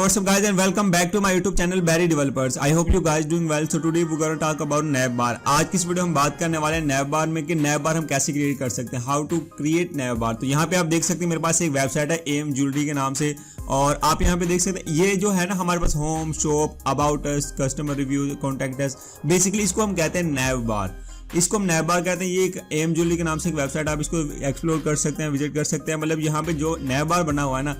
what's up guys and welcome back to my YouTube channel Barry Developers. I hope you guys doing well. So today we're gonna talk about navbar. आज की इस video में बात करने वाले हैं navbar में कि navbar हम कैसे क्रिएट कर सकते हैं, हाउ टू क्रिएट navbar। तो यहाँ पे आप देख सकते हैं मेरे पास एक वेबसाइट है AM Jewelry के नाम से, और आप यहाँ पे देख सकते हैं ये जो है ना हमारे पास home, shop, about us, customer review, contact us, basically इसको हम कहते हैं navbar। इसको हम navbar कहते हैं। ये एक AM Jewelry के नाम से एक वेबसाइट, आप इसको एक्सप्लोर कर सकते हैं, विजिट कर सकते हैं। मतलब यहाँ पे जो navbar बना हुआ है ना,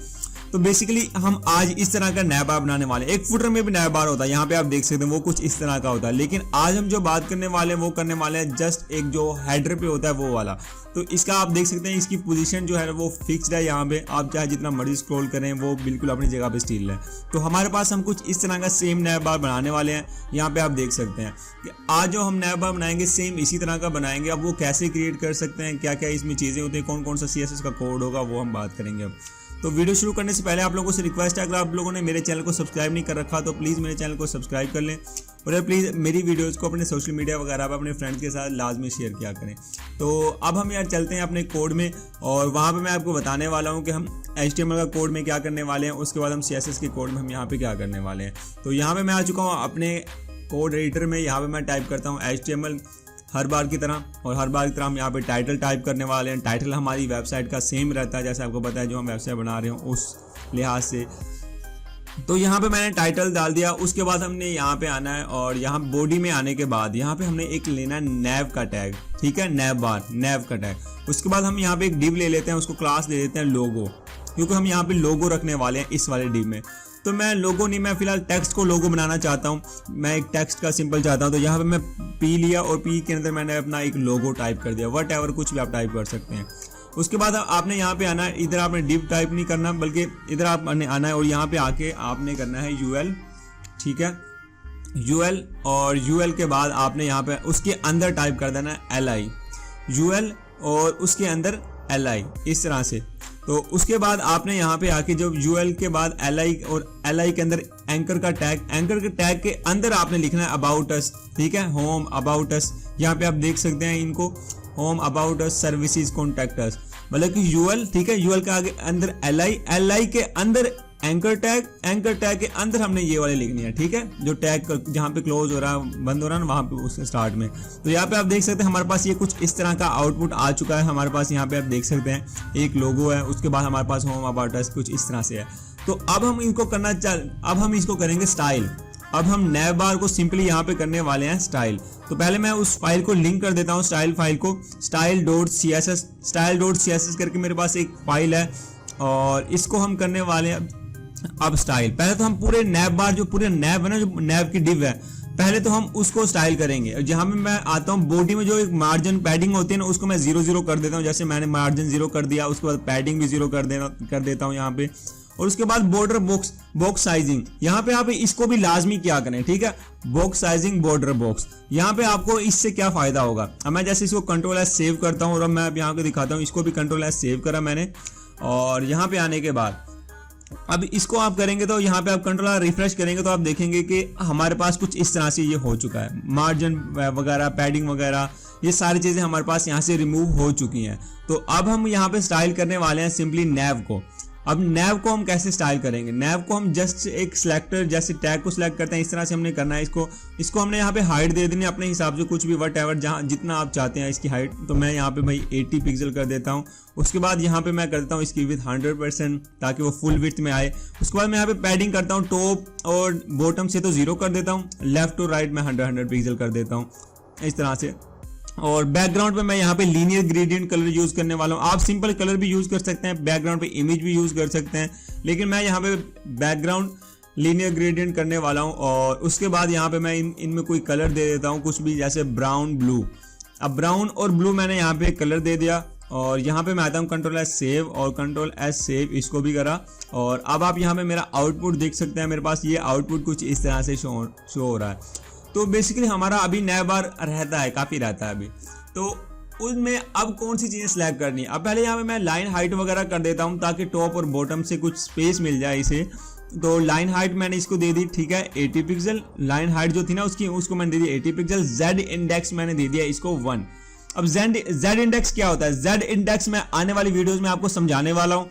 तो बेसिकली हम आज इस तरह का navbar बनाने वाले हैं। एक फुटर में भी navbar होता है, यहाँ पे आप देख सकते हैं वो कुछ इस तरह का होता है, लेकिन आज हम जो बात करने वाले हैं वो करने वाले हैं जस्ट एक जो हेडर पे होता है वो वाला। तो इसका आप देख सकते हैं इसकी पोजीशन जो है वो फिक्स्ड है। यहाँ पे आप चाहे जितना मर्जी स्क्रॉल करें वो बिल्कुल अपनी जगह पे स्टिल है। तो हमारे पास हम कुछ इस तरह का सेम navbar बनाने वाले हैं। यहाँ पे आप देख सकते हैं कि आज जो हम navbar बनाएंगे सेम इसी तरह का बनाएंगे। अब वो कैसे क्रिएट कर सकते हैं, क्या क्या इसमें चीज़ें होती हैं, कौन कौन सा CSS का कोड होगा, वो हम बात करेंगे। अब तो वीडियो शुरू करने से पहले आप लोगों से रिक्वेस्ट है, अगर आप लोगों ने मेरे चैनल को सब्सक्राइब नहीं कर रखा तो प्लीज़ मेरे चैनल को सब्सक्राइब कर लें, और प्लीज़ मेरी वीडियोज़ को अपने सोशल मीडिया वगैरह पर अपने फ्रेंड्स के साथ लाजमी शेयर किया करें। तो अब हम यार चलते हैं अपने कोड में, और वहाँ पे मैं आपको बताने वाला हूँ कि हम HTML का कोड में क्या करने वाले हैं, उसके बाद हम CSS के कोड में हम यहाँ पे क्या करने वाले हैं। तो यहाँ पे मैं आ चुका हूँ अपने कोड एडिटर में। यहाँ पे मैं टाइप करता हूँ HTML हर बार की तरह, और हर बार की तरह हम यहाँ पे टाइटल टाइप करने वाले हैं। टाइटल हमारी वेबसाइट का सेम रहता है, जैसे आपको पता है जो हम वेबसाइट बना रहे हो उस लिहाज से। तो यहाँ पे मैंने टाइटल डाल दिया। उसके बाद हमने यहाँ पे आना है, और यहाँ बॉडी में आने के बाद यहाँ पे हमने एक लेना है नैव का टैग, ठीक है, navbar, नैव का टैग। उसके बाद हम यहाँ पे एक डिव ले लेते हैं, उसको क्लास दे देते हैं लोगो, क्योंकि हम यहाँ पे लोगो रखने वाले हैं इस वाले डिव में। तो मैं लोगो नहीं, मैं फिलहाल टेक्स्ट को लोगो बनाना चाहता हूँ, मैं एक टेक्स्ट का सिंपल चाहता हूँ। तो यहाँ पे मैं P लिया और P के अंदर मैंने अपना एक लोगो टाइप कर दिया, वट कुछ भी आप टाइप कर सकते हैं। उसके बाद आपने यहाँ पे आना है, इधर आपने डिव टाइप नहीं करना बल्कि इधर आपने आना है, और यहाँ पे आके आपने करना है UL, ठीक है, UL, और UL के बाद आपने यहाँ पे उसके अंदर टाइप कर देना है LI, UL और उसके अंदर LI, इस तरह से। तो उसके बाद आपने यहाँ पे आके जब UL के बाद LI और LI के अंदर एंकर का टैग, एंकर के टैग के अंदर आपने लिखना है अबाउट अस, ठीक है, होम, अबाउट अस। यहाँ पे आप देख सकते हैं इनको, home, about us, services, contact us, मतलब कि UL, ठीक है, UL के आगे अंदर LI के अंदर एंकर टैग, एंकर टैग के अंदर हमने ये वाले लिखनी है, ठीक है, जो टैग जहाँ पे क्लोज हो रहा है, बंद हो रहा है ना, वहाँ पे उसके स्टार्ट में। तो यहाँ पे आप देख सकते हैं हमारे पास ये कुछ इस तरह का आउटपुट आ चुका है। हमारे पास यहाँ पे आप देख सकते हैं एक लोगो है, उसके बाद हमारे पास होम, अबाउट अस, कुछ इस तरह से है। तो अब हम इनको अब हम इसको करेंगे स्टाइल। अब हम navbar को सिंपली यहाँ पे करने वाले हैं स्टाइल। तो पहले मैं उस फाइल को लिंक कर देता हूँ, स्टाइल फाइल को, style.css करके मेरे पास एक फाइल है, और इसको हम करने वाले हैं अब स्टाइल। पहले तो हम पूरे navbar, जो पूरे nav है ना, जो nav की डिव है, पहले तो हम उसको स्टाइल करेंगे। जहाँ में मैं आता हूँ बॉडी में जो एक मार्जिन पैडिंग होती है ना, उसको मैं 0 कर देता हूँ, जैसे मैंने मार्जिन 0 कर दिया। उसके बाद पैडिंग भी 0 कर देता हूँ यहाँ पे। और उसके बाद बॉर्डर बॉक्स साइजिंग, यहाँ पे आप इसको भी लाजमी क्या करें, ठीक है, बॉक्स साइजिंग, बॉर्डर बॉक्स। यहाँ पे आपको इससे क्या फायदा होगा। अब मैं जैसे इसको Ctrl+S सेव करता हूँ, और अब मैं अब यहाँ को दिखाता हूँ, इसको भी Ctrl+S सेव करा मैंने। और यहाँ पे आने के बाद अब इसको आप करेंगे तो यहाँ पे आप Ctrl+R रिफ्रेश करेंगे तो आप देखेंगे कि हमारे पास कुछ इस तरह से ये हो चुका है। मार्जिन वगैरह, पैडिंग वगैरह, ये सारी चीज़ें हमारे पास यहाँ से रिमूव हो चुकी हैं। तो अब हम यहाँ पे स्टाइल करने वाले हैं सिंपली नैव को। अब नैव को हम कैसे स्टाइल करेंगे, नैव को हम जस्ट एक सिलेक्टर जैसे टैग को सिलेक्ट करते हैं, इस तरह से हमने करना है। इसको हमने यहाँ पे हाइट दे देनी है अपने हिसाब से, कुछ भी वट एवर, जहाँ जितना आप चाहते हैं इसकी हाइट। तो मैं यहाँ पे भाई 80 पिक्सल कर देता हूँ। उसके बाद यहाँ पे मैं कर देता हूँ इसकी विड्थ 100% ताकि वो फुल विड्थ में आए। उसके बाद मैं यहाँ पे पैडिंग करता हूँ, टॉप और बॉटम से तो 0 कर देता हूँ, लेफ्ट और राइट में 100 पिक्सल कर देता हूँ, इस तरह से। और बैकग्राउंड पे मैं यहाँ पे लीनियर ग्रेडियंट कलर यूज करने वाला हूँ। आप सिंपल कलर भी यूज कर सकते हैं, बैकग्राउंड पे इमेज भी यूज कर सकते हैं, लेकिन मैं यहाँ पे बैकग्राउंड लीनियर ग्रेडियंट करने वाला हूँ। और उसके बाद यहाँ पे मैं इनमें कोई कलर दे देता हूँ, कुछ भी, जैसे ब्राउन, ब्लू। अब ब्राउन और ब्लू मैंने यहाँ पे कलर दे दिया, और यहाँ पे मैं आता हूँ Ctrl+S सेव, और Ctrl+S सेव इसको भी करा। और अब आप यहाँ पे मेरा आउटपुट देख सकते हैं, मेरे पास ये आउटपुट कुछ इस तरह से शो हो रहा है। तो बेसिकली हमारा अभी navbar रहता है, काफ़ी रहता है अभी। तो उसमें अब कौन सी चीज़ें सिलेक्ट करनी है। अब पहले यहाँ पे मैं लाइन हाइट वगैरह कर देता हूँ ताकि टॉप और बॉटम से कुछ स्पेस मिल जाए इसे। तो लाइन हाइट मैंने इसको दे दी, ठीक है, 80 पिक्सल। लाइन हाइट जो थी ना उसको मैंने दे दी 80 पिक्सल। Z इंडेक्स मैंने दे दिया इसको 1। अब Z इंडेक्स क्या होता है, Z इंडेक्स मैं आने वाली वीडियोज़ में आपको समझाने वाला हूँ।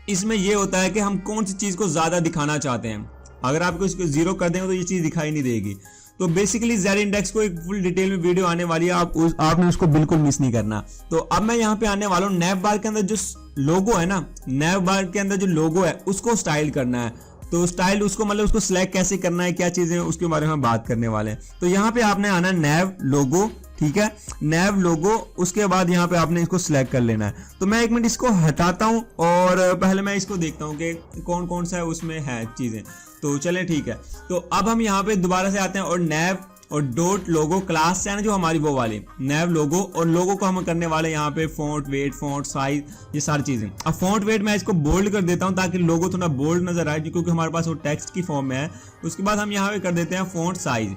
इसमें ये होता है कि हम कौन सी चीज को ज्यादा दिखाना चाहते हैं। अगर आपको इसको 0 कर देंगे तो ये चीज दिखाई नहीं देगी। तो बेसिकली Z इंडेक्स को एक फुल डिटेल में वीडियो आने वाली है, आपने उसको बिल्कुल मिस नहीं करना। तो अब मैं यहाँ पे आने वाला हूँ, नैव बार के अंदर जो लोगो है ना, नैव बार के अंदर जो लोगो है उसको स्टाइल करना है। तो स्टाइल उसको मतलब उसको सिलेक्ट कैसे करना है, क्या चीजें उसके बारे में बात करने वाले हैं। तो यहाँ पे आपने आना है नैव लोगो, ठीक है, नैव लोगो। उसके बाद यहाँ पे आपने इसको सिलेक्ट कर लेना है। तो मैं एक मिनट इसको हटाता हूँ और पहले मैं इसको देखता हूँ कि कौन कौन सा है उसमें है चीजें। तो चले ठीक है। तो अब हम यहाँ पे दोबारा से आते हैं और नैव और डॉट लोगो क्लास से है ना जो हमारी वो वाली नैव लोगो, और लोगो को हम करने वाले यहाँ पे फॉन्ट वेट, फॉन्ट साइज, ये सारी चीजें। अब फॉन्ट वेट मैं इसको बोल्ड कर देता हूँ ताकि लोगो थोड़ा बोल्ड नजर आए, क्योंकि हमारे पास वो टेक्स्ट की फॉर्म में है। उसके बाद हम यहाँ पे कर देते हैं फॉन्ट साइज।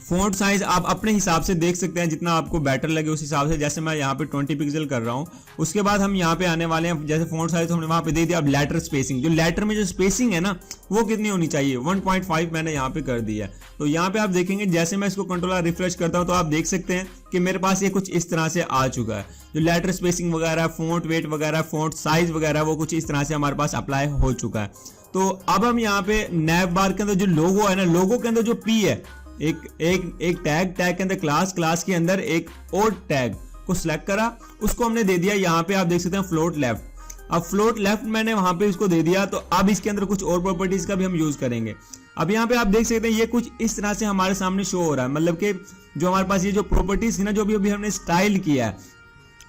फॉन्ट साइज आप अपने हिसाब से देख सकते हैं, जितना आपको बेटर लगे उस हिसाब से। जैसे मैं यहाँ पे 20 पिक्सल कर रहा हूँ। उसके बाद हम यहाँ पे आने वाले हैं, जैसे फॉन्ट साइज तो हमने वहां पे दे दिया। अब लेटर स्पेसिंग, जो लेटर में जो स्पेसिंग है ना वो कितनी होनी चाहिए, 1.5 मैंने यहाँ पे कर दिया है। तो यहाँ पे आप देखेंगे जैसे मैं इसको कंट्रोल रिफ्रेश करता हूँ तो आप देख सकते हैं कि मेरे पास ये कुछ इस तरह से आ चुका है। जो लेटर स्पेसिंग वगैरह, फॉन्ट वेट वगैरह, फॉन्ट साइज वगैरह, वो कुछ इस तरह से हमारे पास अप्लाई हो चुका है। तो अब हम यहाँ पे नैव बार के अंदर जो लोगो है ना, लोगो के अंदर जो P है, एक टैग के अंदर क्लास के अंदर एक और टैग को सिलेक्ट करा, उसको हमने दे दिया यहाँ पे आप देख सकते हैं फ्लोट लेफ्ट। अब फ्लोट लेफ्ट मैंने वहां पे इसको दे दिया। तो अब इसके अंदर कुछ और प्रॉपर्टीज का भी हम यूज करेंगे। अब यहाँ पे आप देख सकते हैं ये कुछ इस तरह से हमारे सामने शो हो रहा है, मतलब कि जो हमारे पास ये जो प्रॉपर्टीज थी ना, जो भी अभी हमने स्टाइल किया है,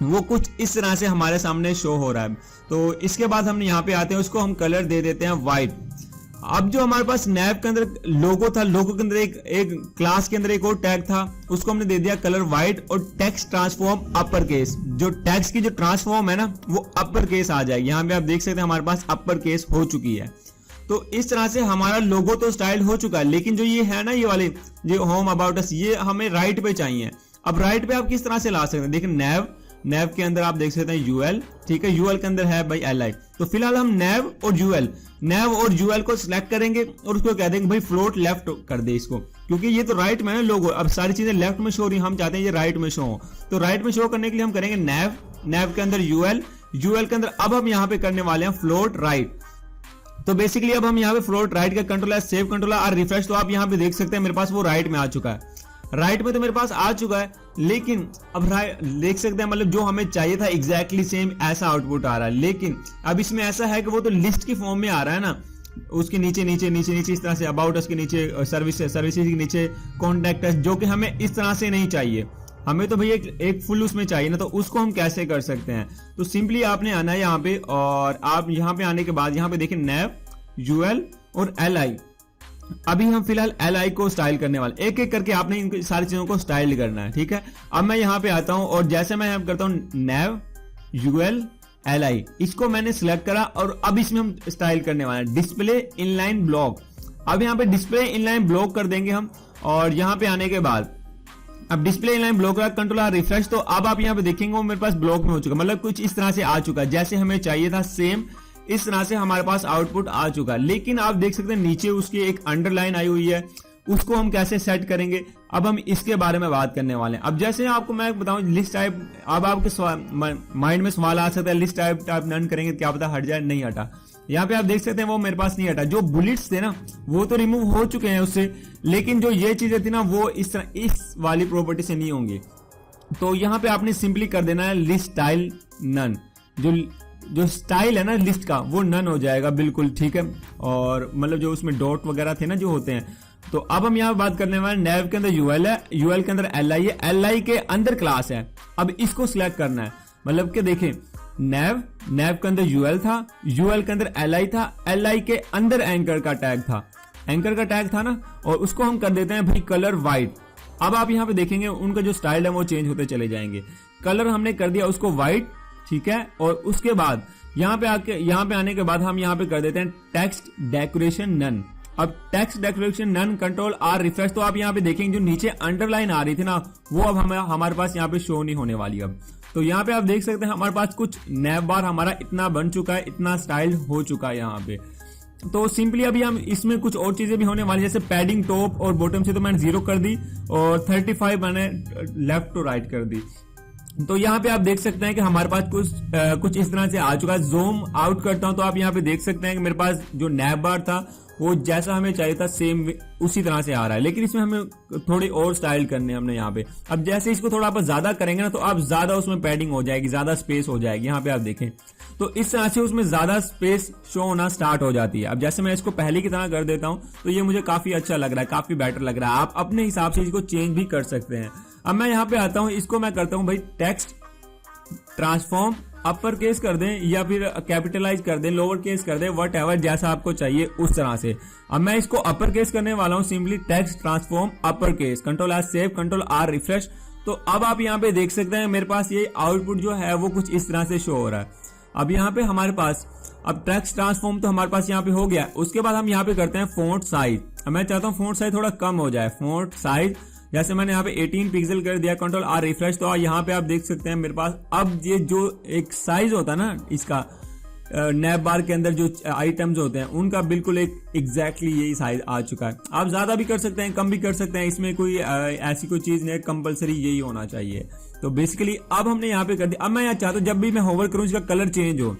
वो कुछ इस तरह से हमारे सामने शो हो रहा है। तो इसके बाद हम यहाँ पे आते हैं, उसको हम कलर दे देते हैं व्हाइट। अब जो हमारे पास नैव के अंदर लोगो था, लोगो के अंदर एक क्लास के अंदर एक और टैग था, उसको हमने दे दिया कलर व्हाइट और टेक्स्ट ट्रांसफॉर्म अपर केस। जो टेक्स्ट की जो ट्रांसफॉर्म है ना वो अपर केस आ जाएगी। यहाँ पे आप देख सकते हैं हमारे पास अपर केस हो चुकी है। तो इस तरह से हमारा लोगो तो स्टाइल हो चुका है, लेकिन जो ये है ना ये वाले जो होम अबाउट अस, ये हमें राइट पे चाहिए। अब राइट पे आप किस तरह से ला सकते हैं, देखिए नैव के अंदर आप देख सकते हैं यूएल, ठीक है, यूएल के अंदर है भाई LI। तो फिलहाल हम नैव और यूएल को सिलेक्ट करेंगे और उसको कह देंगे भाई फ्लोट लेफ्ट कर दे इसको, क्योंकि ये तो राइट में है लोगो। अब सारी चीजें लेफ्ट में शो हो रही, हम चाहते हैं ये राइट में शो हो। तो राइट में शो करने के लिए हम करेंगे नैव के अंदर यूएल के अंदर अब हम यहाँ पे करने वाले हैं फ्लोट राइट। तो बेसिकली अब हम यहाँ पे फ्लोट राइट का कंट्रोल है, सेव कंट्रोल और रिफ्रेश। तो आप यहाँ पे देख सकते हैं मेरे पास वो राइट में आ चुका है। राइट में तो मेरे पास आ चुका है, लेकिन अब देख सकते हैं मतलब जो हमें चाहिए था एग्जैक्टली सेम ऐसा आउटपुट आ रहा है। लेकिन अब इसमें ऐसा है कि वो तो लिस्ट की फॉर्म में आ रहा है ना, उसके नीचे इस तरह से अबाउट अस के नीचे सर्विसेज के नीचे कॉन्टैक्ट अस, जो कि हमें इस तरह से नहीं चाहिए। हमें तो भैया एक फुल उसमें चाहिए ना, तो उसको हम कैसे कर सकते हैं। तो सिंपली आपने आना है यहाँ पे, और आप यहाँ पे आने के बाद यहाँ पे देखिए नैव, यूएल और LI। अभी हम फिलहाल LI को स्टाइल करने वाले, एक एक करके आपने इन सारी चीजों को स्टाइल करना है, ठीक है। अब मैं यहाँ पे आता हूँ और जैसे मैं यहाँ करता हूँ नैव, यूएल, LI, इसको मैंने सिलेक्ट करा और अब इसमें हम स्टाइल करने वाले हैं डिस्प्ले इनलाइन ब्लॉक। अब यहाँ पे डिस्प्ले इनलाइन ब्लॉक कर देंगे हम, और यहाँ पे आने के बाद अब डिस्प्ले इनलाइन ब्लॉक का कंट्रोल रिफ्रेश। तो अब आप यहाँ पे देखेंगे वो मेरे पास ब्लॉक में हो चुका, मतलब कुछ इस तरह से आ चुका है जैसे हमें चाहिए था, सेम इस तरह से हमारे पास आउटपुट आ चुका है। लेकिन आप देख सकते हैं नीचे उसकी एक अंडरलाइन आई हुई है, उसको हम कैसे सेट करेंगे, अब हम इसके बारे में बात करने वाले हैं। अब जैसे आपको मैं बताऊं लिस्ट टाइप, अब आपके माइंड में सवाल आ सकता है लिस्ट टाइप नन करेंगे क्या पता हट जाए, नहीं हटा। यहाँ पे आप देख सकते हैं वो मेरे पास नहीं हटा। जो बुलेट्स थे ना वो तो रिमूव हो चुके हैं उससे, लेकिन जो ये चीजें थी ना वो इस तरह इस वाली प्रॉपर्टी से नहीं होंगी। तो यहाँ पे आपने सिंपली कर देना है लिस्ट स्टाइल नन, जो स्टाइल है ना लिस्ट का वो नन हो जाएगा, बिल्कुल ठीक है। और मतलब जो उसमें डॉट वगैरह थे ना जो होते हैं। तो अब हम यहाँ बात करने वाले नैव के अंदर यूएल है, यूएल के अंदर LI है, LI के अंदर क्लास है। अब इसको सिलेक्ट करना है, मतलब कि देखें नैव के अंदर यूएल था, यूएल के अंदर LI था, LI के अंदर एंकर का टैग था ना, और उसको हम कर देते हैं भाई कलर व्हाइट। अब आप यहाँ पे देखेंगे उनका जो स्टाइल है वो चेंज होते चले जाएंगे। कलर हमने कर दिया उसको व्हाइट, ठीक है। और उसके बाद यहाँ पे आने के बाद हम यहाँ पे कर देते हैं टेक्स्ट डेकोरेशन नन। अब text decoration none control refresh. तो आप यहाँ पे देखेंगे जो नीचे अंडरलाइन आ रही थी ना वो अब हमारे पास यहाँ पे शो नहीं होने वाली। अब तो यहाँ पे आप देख सकते हैं हमारे पास कुछ नैव बार हमारा इतना बन चुका है, इतना स्टाइल हो चुका है यहाँ पे। तो सिंपली अभी हम इसमें कुछ और चीजें भी होने वाली, जैसे पैडिंग टॉप और बॉटम से तो मैंने 0 कर दी और 35 मैंने लेफ्ट टू राइट कर दी। तो यहाँ पे आप देख सकते हैं कि हमारे पास कुछ इस तरह से आ चुका है। जूम आउट करता हूं तो आप यहाँ पे देख सकते हैं कि मेरे पास जो नैब बार था वो जैसा हमें चाहिए था सेम उसी तरह से आ रहा है, लेकिन इसमें हमें थोड़ी और स्टाइल करने हमने यहाँ पे। अब जैसे इसको थोड़ा आप ज्यादा करेंगे ना तो आप ज्यादा उसमें पैडिंग हो जाएगी, ज्यादा स्पेस हो जाएगी। यहाँ पे आप देखें तो इस तरह से उसमें ज्यादा स्पेस शो होना स्टार्ट हो जाती है। अब जैसे मैं इसको पहले की तरह कर देता हूं तो ये मुझे काफी अच्छा लग रहा है, काफी बेटर लग रहा है। आप अपने हिसाब से इसको चेंज भी कर सकते हैं। अब मैं यहाँ पे आता हूँ, इसको मैं करता हूँ भाई टेक्स्ट ट्रांसफॉर्म, अपर केस कर दें या फिर कैपिटलाइज कर दें, लोअर केस कर दें, वट एवर जैसा आपको चाहिए उस तरह से। अब मैं इसको अपर केस करने वाला हूं, simply text transform upper case, control R save, control R refresh. तो अब आप यहाँ पे देख सकते हैं मेरे पास ये आउटपुट जो है वो कुछ इस तरह से शो हो रहा है। अब यहाँ पे हमारे पास अब टेक्स्ट ट्रांसफॉर्म तो हमारे पास यहाँ पे हो गया। उसके बाद हम यहाँ पे करते हैं फॉन्ट साइज। मैं चाहता हूँ फॉन्ट साइज थोड़ा कम हो जाए। फॉन्ट साइज जैसे मैंने यहाँ पे 18 पिक्सल कर दिया, कंट्रोल आर रिफ्रेश। तो यहाँ पे आप देख सकते हैं मेरे पास अब ये जो एक साइज होता है ना इसका नैब बार के अंदर जो आइटम्स होते हैं उनका बिल्कुल एक एग्जैक्टली यही साइज आ चुका है। आप ज्यादा भी कर सकते हैं, कम भी कर सकते हैं, इसमें कोई ऐसी कोई चीज नहीं, कंपलसरी यही होना चाहिए। तो बेसिकली अब हमने यहाँ पे कर दिया। अब मैं यहाँ चाहता हूँ जब भी मैं होवर करूँ इसका कलर चेंज हो।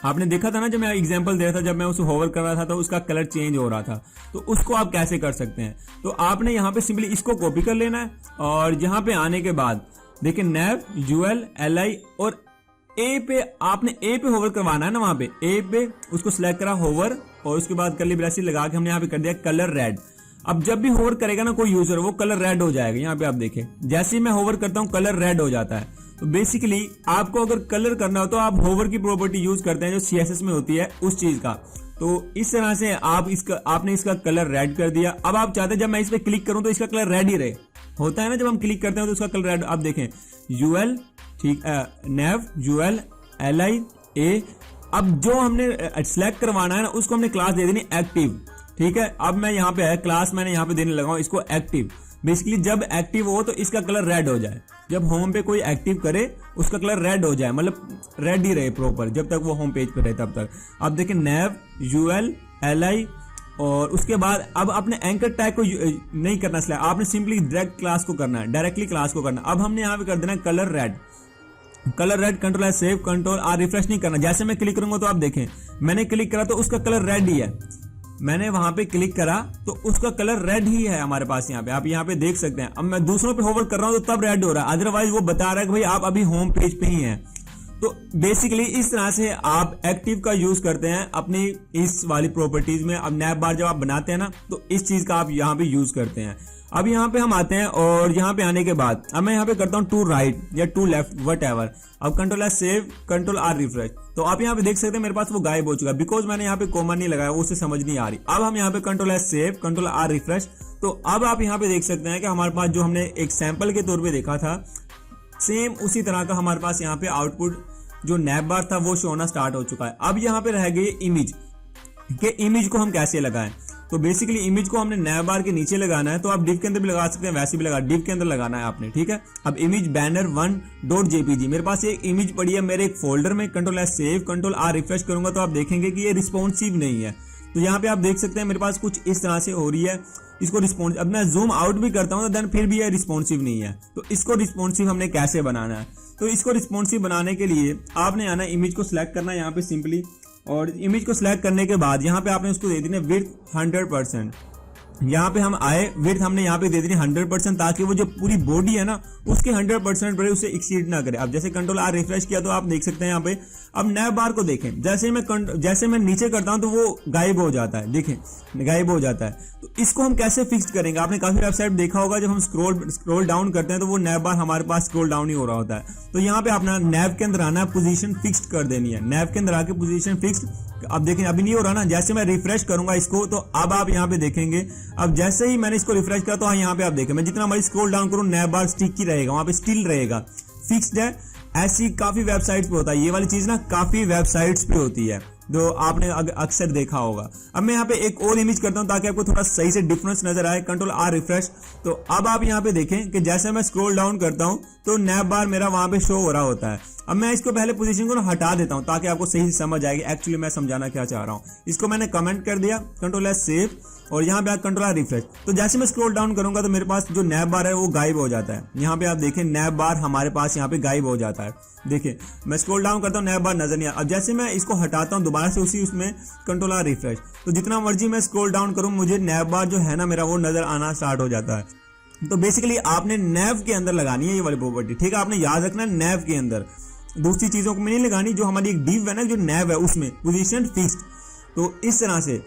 आपने देखा था ना जब मैं एग्जांपल दे रहा था, जब मैं उसे होवर कर रहा था तो उसका कलर चेंज हो रहा था। तो उसको आप कैसे कर सकते हैं, तो आपने यहाँ पे सिंपली इसको कॉपी कर लेना है और यहाँ पे आने के बाद देखिए नैब यूएल एलआई और ए पे, आपने ए पे होवर करवाना है ना, वहां पे ए पे उसको सिलेक्ट करा होवर और उसके बाद कर्ली ब्रेसिस लगा के हमने यहाँ पे कर दिया कलर रेड। अब जब भी होवर करेगा ना कोई यूजर वो कलर रेड हो जाएगा। यहाँ पे आप देखें जैसे ही मैं होवर करता हूँ कलर रेड हो जाता है। तो बेसिकली आपको अगर कलर करना हो तो आप होवर की प्रॉपर्टी यूज करते हैं जो सीएसएस में होती है उस चीज का। तो इस तरह से आपने इसका कलर रेड कर दिया। अब आप चाहते हैं जब मैं इस पे क्लिक करूं तो इसका कलर रेड ही रहे। होता है ना जब हम क्लिक करते हैं तो उसका कलर रेड। आप देखें यूएल ठीक नेव यूएल एलआई ए। अब जो हमने सिलेक्ट करवाना है ना उसको हमने क्लास दे देनी एक्टिव। ठीक है, अब मैं यहाँ पे है क्लास मैंने यहाँ पे देने लगा हूं इसको एक्टिव। बेसिकली जब एक्टिव हो तो इसका कलर रेड हो जाए, जब होम पे कोई एक्टिव करे उसका कलर रेड हो जाए, मतलब रेड ही रहे प्रॉपर जब तक वो होम पेज पे रहे तब तक। अब देखिए नैव यूएल एलआई और उसके बाद अब आपने एंकर टैग को नहीं करना सिलेक्ट, आपने सिंपली डायरेक्ट क्लास को करना है, डायरेक्टली क्लास को करना। अब हमने यहाँ पे कर देना colour red, colour red, control R save, control R refresh नहीं करना। जैसे मैं क्लिक करूंगा तो आप देखें मैंने क्लिक करा तो उसका कलर रेड ही है। मैंने वहां पे क्लिक करा तो उसका कलर रेड ही है हमारे पास यहाँ पे, आप यहाँ पे देख सकते हैं। अब मैं दूसरों पे होवर कर रहा हूं तो तब रेड हो रहा है, अदरवाइज वो बता रहा है कि भाई आप अभी होम पेज पे ही हैं। तो बेसिकली इस तरह से आप एक्टिव का यूज करते हैं अपनी इस वाली प्रॉपर्टीज में। अब नैब बार जब आप बनाते हैं ना तो इस चीज का आप यहाँ पे यूज करते हैं। अब यहाँ पे हम आते हैं और यहाँ पे आने के बाद अब मैं यहाँ पे करता हूँ टू राइट या टू लेफ्ट वट एवर। अब control R save, control R refresh. तो आप यहाँ पे देख सकते हैं मेरे पास वो गायब हो चुका है बिकॉज मैंने यहाँ पे कॉमा नहीं लगाया, उससे समझ नहीं आ रही। अब हम यहाँ पे control R save, control R refresh. तो अब आप यहाँ पे देख सकते हैं कि हमारे पास जो हमने एक सैंपल के तौर पे देखा था सेम उसी तरह का हमारे पास यहाँ पे आउटपुट जो नैब बार था वो शो होना स्टार्ट हो चुका है। अब यहाँ पे रह गई इमेज के, इमेज को हम कैसे लगाएं। तो बेसिकली इमेज को हमने नैब बार के नीचे लगाना है, तो आप डिव के अंदर भी लगा सकते हैं, वैसे भी लगा डिव के अंदर लगाना है आपने। ठीक है, अब इमेज बैनर 1.jpg मेरे पास ये इमेज पड़ी है मेरे एक फोल्डर में। Control R save, control R refresh करूंगा तो आप देखेंगे कि ये रिस्पॉन्सिव नहीं है। तो यहाँ पे आप देख सकते हैं मेरे पास कुछ इस तरह से हो रही है इसको रिस्पॉन्स। अब मैं जूम आउट भी करता हूँ तो देन फिर भी ये रिस्पॉन्सिव नहीं है। तो इसको रिस्पॉन्सिव हमने कैसे बनाना है, तो इसको रिस्पॉन्सिव बनाने के लिए आपने आना इमेज को सिलेक्ट करना है यहाँ पे सिंपली, और इमेज को सिलेक्ट करने के बाद यहाँ पे आपने उसको दे देना विड्थ 100%। यहाँ पे हम आए विड्थ हमने यहाँ पे दे देनी 100% ताकि वो जो पूरी बॉडी है ना उसके 100% पर उसे एक्सीड ना करे। अब जैसे कंट्रोल आर रिफ्रेश किया तो आप देख सकते हैं यहाँ पे। अब नैब बार को देखें जैसे मैं नीचे करता हूं तो वो गायब हो जाता है, देखें गायब हो जाता है। तो इसको हम कैसे फिक्स करेंगे, आपने काफी वेबसाइट देखा होगा जब हम स्क्रॉल डाउन करते हैं तो वो नैब बार हमारे पास स्क्रॉल डाउन ही हो रहा होता है। तो यहाँ पे अपना नैब के अंदर आना, पोजीशन फिक्स्ड कर देनी है, नैब के अंदर आके पोजीशन फिक्स्ड। अब देखें अभी नहीं हो रहा ना, जैसे मैं रिफ्रेश करूंगा इसको तो अब आप यहाँ पे देखेंगे। अब जैसे ही मैंने इसको रिफ्रेश किया तो यहाँ पे आप देखें मैं जितना मर्जी स्क्रॉल डाउन करूं नैब बार स्टिक ही रहेगा, वहां पे स्टिल रहेगा, फिक्स्ड है। ऐसी काफी वेबसाइट्स पे होता है ये वाली चीज ना, काफी वेबसाइट्स पे होती है जो आपने अक्सर देखा होगा। अब मैं यहाँ पे एक और इमेज करता हूँ ताकि आपको थोड़ा सही से डिफरेंस नजर आए। Control R refresh. तो अब आप यहाँ पे देखें कि जैसे मैं स्क्रॉल डाउन करता हूँ तो नैब बार मेरा वहां पे शो हो रहा होता है। अब मैं इसको पहले पोजीशन को हटा देता हूं ताकि आपको सही समझ आएगी एक्चुअली मैं समझाना क्या चाह रहा हूं। इसको मैंने कमेंट कर दिया, कंट्रोल एस सेव, और यहाँ पे कंट्रोल रिफ्रेश। तो जैसे मैं स्क्रॉल डाउन करूंगा तो मेरे पास जो नैप बार है वो गायब हो जाता है। यहाँ पे आप देखें नैप बार हमारे पास यहाँ पे गायब हो जाता है। देखिए मैं स्क्रॉल डाउन करता हूँ, नैप बार नजर नहीं आता। अब जैसे मैं इसको हटाता हूँ दोबारा से उसी उसमें कंट्रोल रिफ्रेश, तो जितना मर्जी मैं स्क्रॉल डाउन करूँ मुझे नैप बार जो है ना मेरा वो नजर आना स्टार्ट हो जाता है। तो बेसिकली आपने नैव के अंदर लगानी है ये वाली प्रॉपर्टी, ठीक है। आपने याद रखना है नैव के अंदर, दूसरी चीजों को में नहीं लगानी। जो हमारी एक डिव है ना, जो नैव है उसमें पोजीशन फिक्स्ड। तो इस तरह से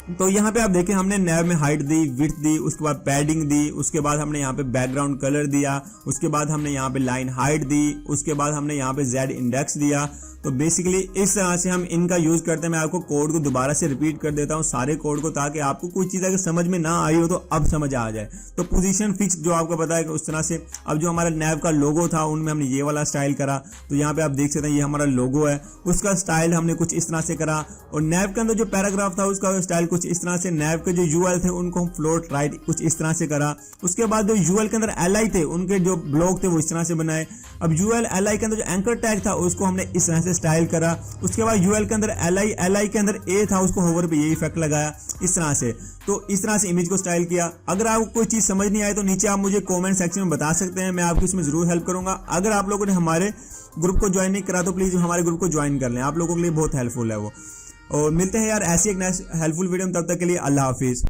तो यहाँ पे आप देखें हमने नैव में हाइट दी, विड्थ दी, उसके बाद पैडिंग दी, उसके बाद हमने यहाँ पे बैकग्राउंड कलर दिया, उसके बाद हमने यहाँ पे लाइन हाइट दी, उसके बाद हमने यहाँ पे जेड इंडेक्स दिया। तो बेसिकली इस तरह से हम इनका यूज करते हैं। मैं आपको कोड को दोबारा से रिपीट कर देता हूँ सारे कोड को, ताकि आपको कोई चीज़ अगर समझ में ना आई हो तो अब समझ आ जाए। तो पोजीशन फिक्स जो आपको पता है कि उस तरह से। अब जो हमारा नैव का लोगो था उनमें हमने ये वाला स्टाइल करा, तो यहाँ पे आप देख सकते हैं ये हमारा लोगो है, उसका स्टाइल हमने कुछ इस तरह से करा। और नैव के अंदर जो पैराग्राफ था उसका स्टाइल कुछ इस तरह से। नैव के जो यूएल थे उनको हम फ्लोट राइट कुछ इस तरह से करा। उसके बाद जो यूएल के अंदर एलआई थे उनके जो ब्लॉक थे वो इस तरह से बनाए। अब यूएल एलआई के अंदर जो एंकर टैग था उसको हमने इस तरह से स्टाइल करा। उसके बाद यूएल के अंदर एलआई के अंदर ए था, उसको होवर पे ये इफेक्ट लगाया इस तरह से। तो इस तरह से इमेज को स्टाइल किया। अगर आपको कोई चीज समझ नहीं आए तो नीचे आप मुझे कमेंट सेक्शन में बता सकते हैं, मैं आपकी इसमें जरूर हेल्प करूंगा। अगर आप लोगों ने हमारे ग्रुप को ज्वाइन नहीं करा तो प्लीज हमारे ग्रुप को ज्वाइन कर लें, आप लोगों के लिए बहुत हेल्पफुल है वो। और मिलते हैं यार ऐसी एक नेक्स्ट हेल्पफुल वीडियो में, तब तक के लिए अल्लाह हाफिज।